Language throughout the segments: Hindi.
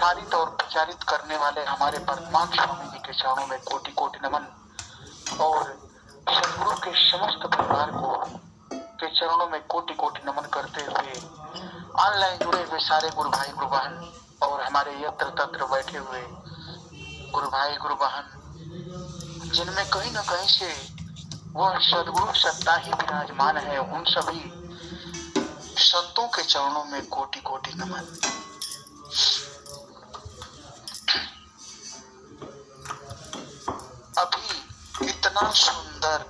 प्रसारित और प्रचारित करने वाले हमारे परमात्मा स्वामी जी के चरणों में कोटि कोटि नमन, और सदगुरु के समस्त परिवार को के चरणों में कोटि कोटि नमन करते हुए ऑनलाइन जुड़े हुए सारे गुरु भाई गुरु बहन और हमारे यत्र तत्र बैठे हुए गुरु भाई गुरु बहन, जिनमें कहीं न कहीं से वह सदगुरु सत्ता ही विराजमान है, उन सभी संतों के चरणों में कोटि कोटि नमन। अभी इतना सुंदर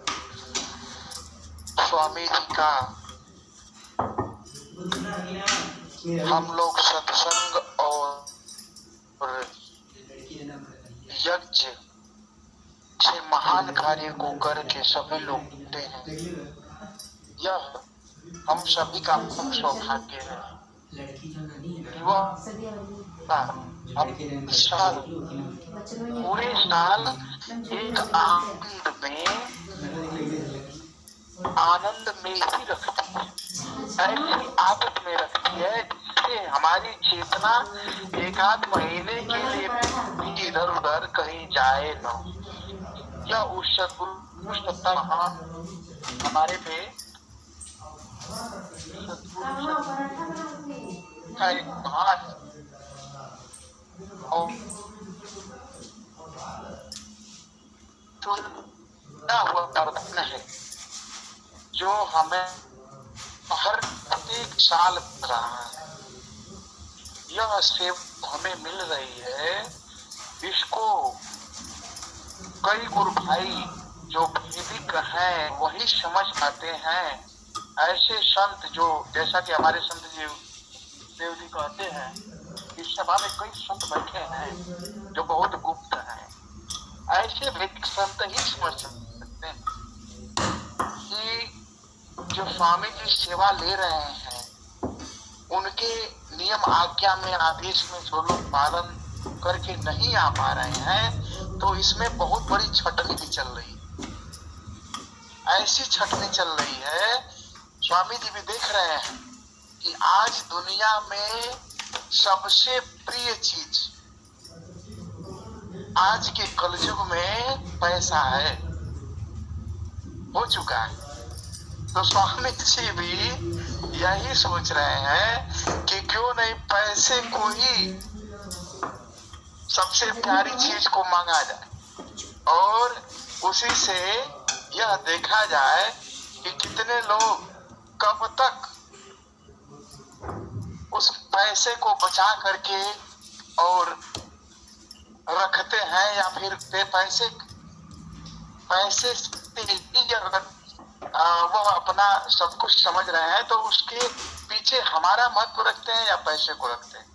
स्वामी जी का हम लोग सत्संग और यज्ञ से महान कार्य को करके सभी लोग उठते हैं। यह हम सभी का खूब सौभाग्य है। पूरे साल एक आनंद में ही रखती है, ऐसी आदत में रखती है जिससे हमारी चेतना एक आध महीने के लिए भी इधर उधर कहीं जाए न। या उस सदगुरु सत्ता हमारे पे हुआ वरदान है जो हमें हर एक साल मिल रहा है। यह सेवा हमें मिल रही है, इसको कई गुरु भाई जो वैदिक हैं वही समझ पाते हैं। ऐसे संत जो जैसा कि हमारे संत जी देव जी कहते हैं, इस सभा में कई संत बैठे हैं जो बहुत गुप्त हैं। ऐसे वैदिक संत ही समझ सकते हैं कि जो स्वामी जी सेवा ले रहे हैं, उनके नियम आज्ञा में आदेश में जो लोग पालन करके नहीं आ पा रहे हैं, तो इसमें बहुत बड़ी छटनी भी चल रही है। ऐसी छटनी चल रही है, स्वामी जी भी देख रहे हैं कि आज दुनिया में सबसे प्रिय चीज आज के कलयुग में पैसा है, हो चुका है। तो स्वामी जी भी यही सोच रहे हैं कि क्यों नहीं पैसे को ही सबसे प्यारी चीज को मांगा जाए और उसी से यह देखा जाए कि कितने लोग कब तक उस पैसे को बचा करके और रखते हैं, या फिर पैसे अगर वह अपना सब कुछ समझ रहे हैं तो उसके पीछे हमारा महत्व रखते हैं या पैसे को रखते हैं।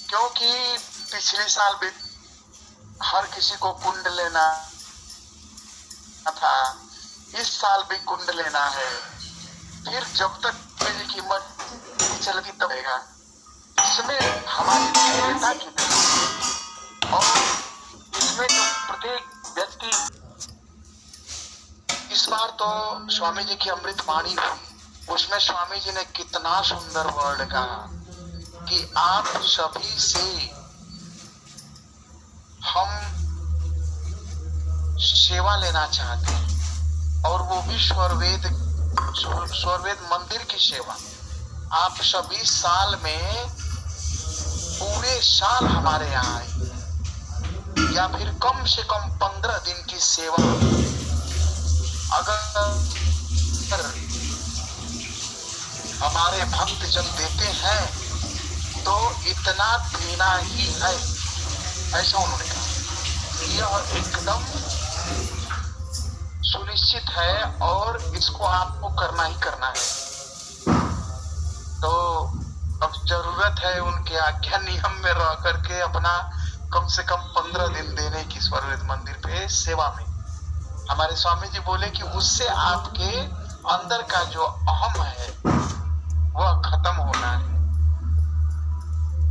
क्योंकि पिछले साल भी हर किसी को कुंड लेना था, इस साल भी कुंड लेना है, फिर जब तक मेरी कीमत चलती तबेगा। इसमें हमारी प्रियता कितनी, और इसमें जो प्रत्येक व्यक्ति, इस बार तो स्वामी जी की अमृत वाणी हुई, उसमें स्वामी जी ने कितना सुंदर वर्ड कहा कि आप सभी से हम सेवा लेना चाहते हैं, और वो भी स्वरवेद मंदिर की सेवा। आप सभी साल में पूरे साल हमारे यहाँ आए, या फिर कम से कम 15 दिन की सेवा अगर हमारे भक्त जन देते हैं तो इतना देना ही है, ऐसा उन्होंने कहा। यह एकदम सुनिश्चित है और इसको आपको करना ही करना है। तो अब जरूरत है उनके आज्ञा नियम में रह करके अपना कम से कम 15 दिन देने की स्वरवेद मंदिर पे सेवा में। हमारे स्वामी जी बोले कि उससे आपके अंदर का जो अहम है वह खत्म होना है।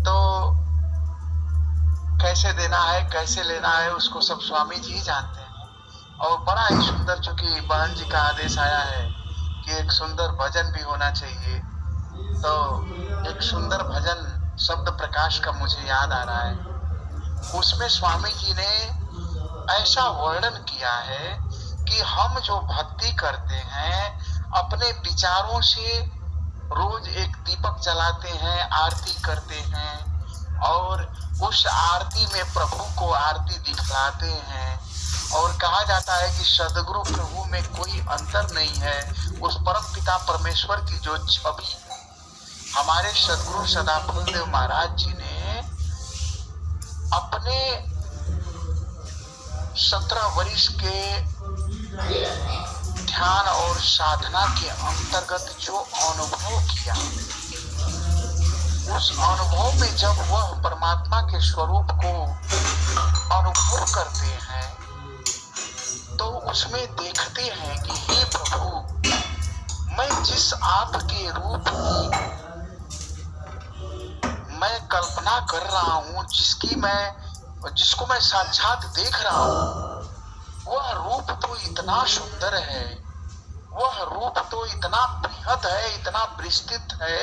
तो कैसे देना है, कैसे लेना है, उसको सब स्वामी जी जानते हैं। और बड़ा ही सुंदर, चूंकि बहन जी का आदेश आया है कि एक सुंदर भजन भी होना चाहिए, तो एक सुंदर भजन शब्द प्रकाश का मुझे याद आ रहा है। उसमें स्वामी जी ने ऐसा वर्णन किया है कि हम जो भक्ति करते हैं, अपने विचारों से रोज एक दीपक जलाते हैं, आरती करते हैं और उस आरती में प्रभु को आरती दिखलाते हैं और कहा जाता है कि सदगुरु प्रभु में कोई अंतर नहीं है। उस परम पिता परमेश्वर की जो छवि हमारे सदगुरु सदाफुलदेव महाराज जी ने अपने 17 वर्ष के ध्यान और साधना के अंतर्गत जो अनुभव किया, उस अनुभव में जब वह परमात्मा के स्वरूप को अनुभव करते हैं तो उसमें देखते हैं कि हे प्रभु, मैं जिस आपके रूप की मैं कल्पना कर रहा हूँ, जिसको मैं साक्षात देख रहा हूँ, वह रूप तो इतना सुंदर है, वह रूप तो इतना बृहद है, इतना विस्तृत है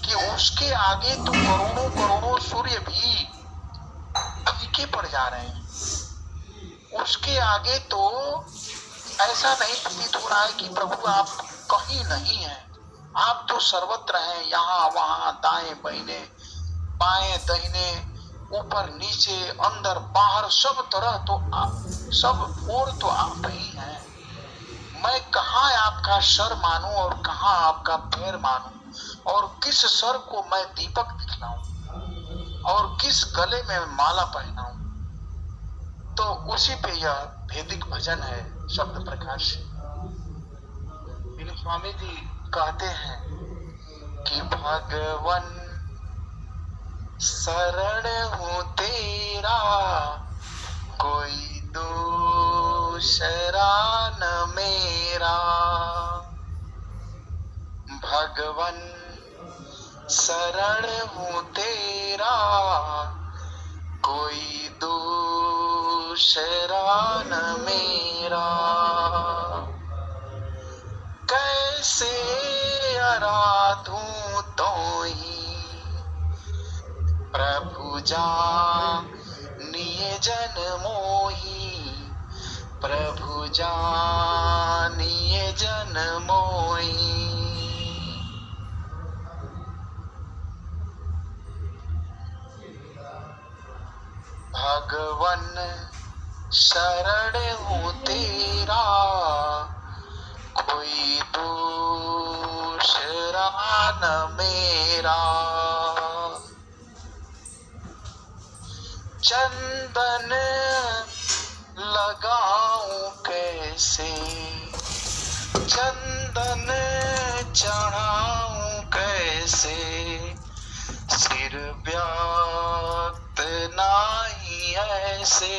कि उसके आगे तो करोड़ों करोड़ों सूर्य भी फीके पड़ जा रहे हैं। उसके आगे तो ऐसा नहीं प्रतीत हो रहा है कि प्रभु आप कहीं नहीं हैं, आप तो सर्वत्र हैं, यहाँ वहाँ दाएं बाएं बाएं दाहिने ऊपर नीचे अंदर बाहर सब तरह तो आप, सब ओर तो आप ही हैं। मैं कहाँ आपका सर मानूं और कहाँ आपका पैर मानूं और किस सर को मैं दीपक दिखलाऊं और किस गले में माला पहनाऊं। तो उसी पे यह वैदिक भजन है शब्द प्रकाश। स्वामी जी कहते हैं कि भगवन शरण हूँ तेरा, कोई दूसरा न मेरा। भगवन शरण हूँ तेरा, कोई दूसरा न मेरा। कैसे आराधूं तो ही प्रभु जानिए जन मोही, प्रभु जानिए जन मोही। भगवन शरण हूँ तेरा, कोई दूसरा न मेरा। चंदन लगाऊं कैसे, चंदन चढ़ाऊं कैसे, सिर व्याक्त नहीं ऐसे,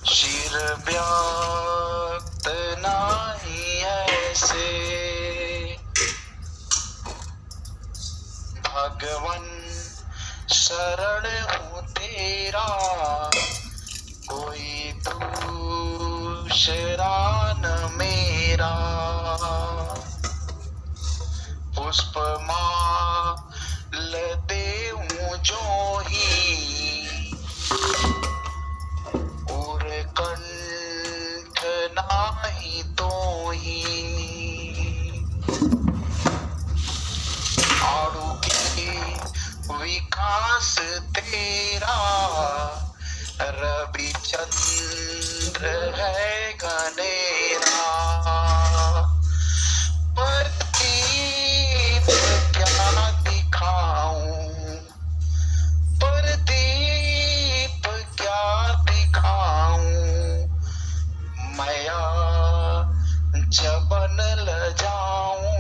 सिर व्याक्त नहीं ऐसे। भगवन शरण हूँ तेरा, कोई दूसरा न मेरा। पुष्प माल देऊं जो ही, और कंठ नाही तो ही। आड़ू के विकास तेरा, रवि चंद्र है घनेरा। प्रदीप क्या दिखाऊं, प्रदीप क्या दिखाऊं, मैं जबन ल जाऊं,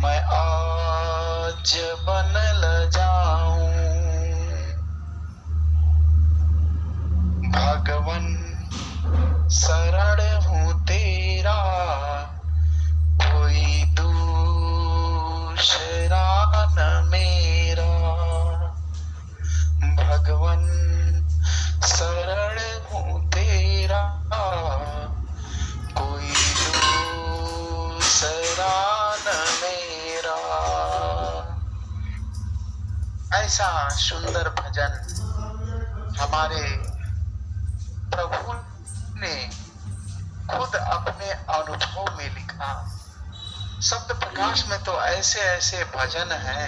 मैं आज बन ल जाऊं। भगवन शरण हूँ ऐसा सुंदर भजन हमारे प्रभु ने खुद अपने अनुभव में लिखा। शब्द प्रकाश में तो ऐसे ऐसे भजन हैं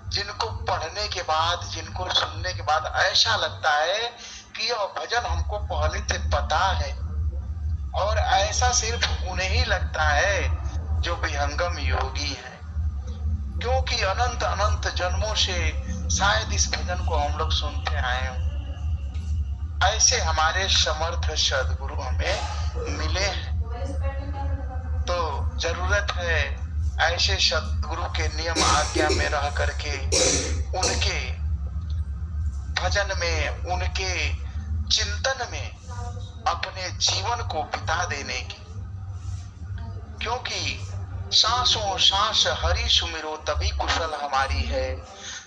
जिनको पढ़ने के बाद, जिनको सुनने के बाद ऐसा लगता है कि यह भजन हमको पहले से पता है। और ऐसा सिर्फ उन्हें ही लगता है जो विहंगम योगी है, क्योंकि अनंत अनंत जन्मों से शायद इस भजन को हम लोग सुनते आए हों। ऐसे हमारे समर्थ सदगुरु हमें मिले हैं, तो जरूरत है ऐसे सदगुरु के नियम आज्ञा में रह करके उनके भजन में, उनके चिंतन में अपने जीवन को बिता देने की। क्योंकि सांसों सांस हरि सुमिरो तभी कुशल हमारी है,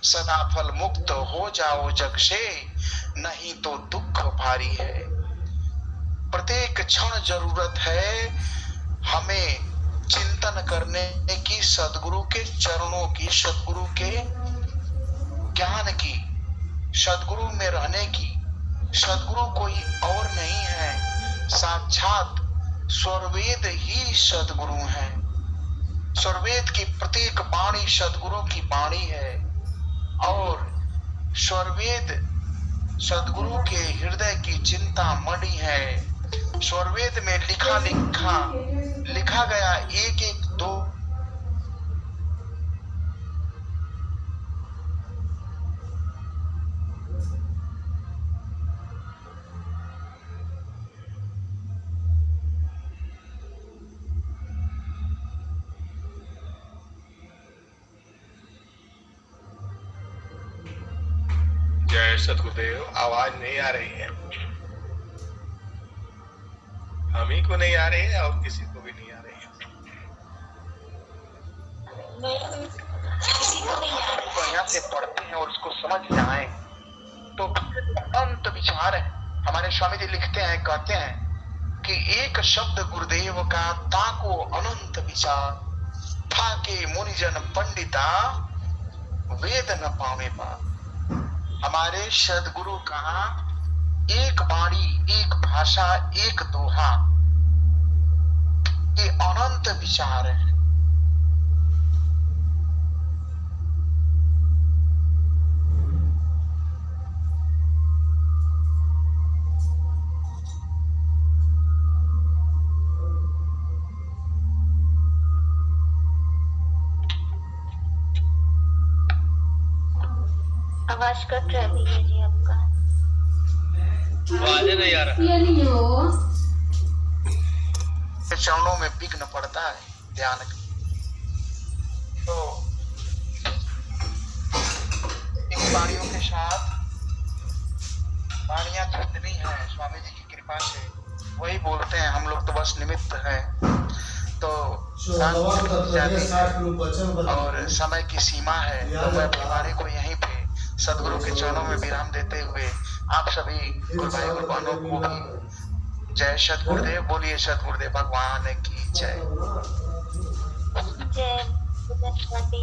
सदा फल मुक्त हो जाओ जग से, नहीं तो दुख भारी है। प्रत्येक क्षण जरूरत है हमें चिंतन करने की, सदगुरु के चरणों की, सदगुरु के ज्ञान की, सदगुरु में रहने की। सदगुरु कोई और नहीं है, साक्षात स्वरवेद ही सदगुरु है। स्वरवेद की प्रत्येक वाणी सदगुरु की वाणी है और स्वरवेद सदगुरु के हृदय की चिंता मणि है। स्वरवेद में लिखा गया एक एक दो जय सतगुरुदेव। आवाज नहीं आ रही है, हम ही को नहीं आ रही है और किसी को भी नहीं आ रही है। किसी को नहीं आ रही। यहाँ से पढ़ते हैं और उसको समझ जाए तो अनंत विचार है। हमारे स्वामी जी लिखते हैं, कहते हैं कि एक शब्द गुरुदेव का ताको अनंत विचार, था के मुनिजन पंडिता वेद न पावे पा। हमारे सदगुरु का एक वाणी, एक भाषा, एक दोहा, ये अनंत विचार है। आवाज कट रही है जी आपका, आवाज नहीं आ रहा। चरणों में विघ्न पड़ता है ध्यान का। तो इन वाणियों के साथ वाणियां जितनी है स्वामी जी की कृपा से वही बोलते हैं, हम लोग तो बस निमित्त हैं। तो और समय की सीमा है, तो मैं अपनी वाणी को यहीं पे सदगुरु के चरणों में विराम देते हुए आप सभी गुरु भाई गुरु बहनों को भी जय सतगुरुदेव बोलिए। सतगुरुदेव भगवान की जय। जय।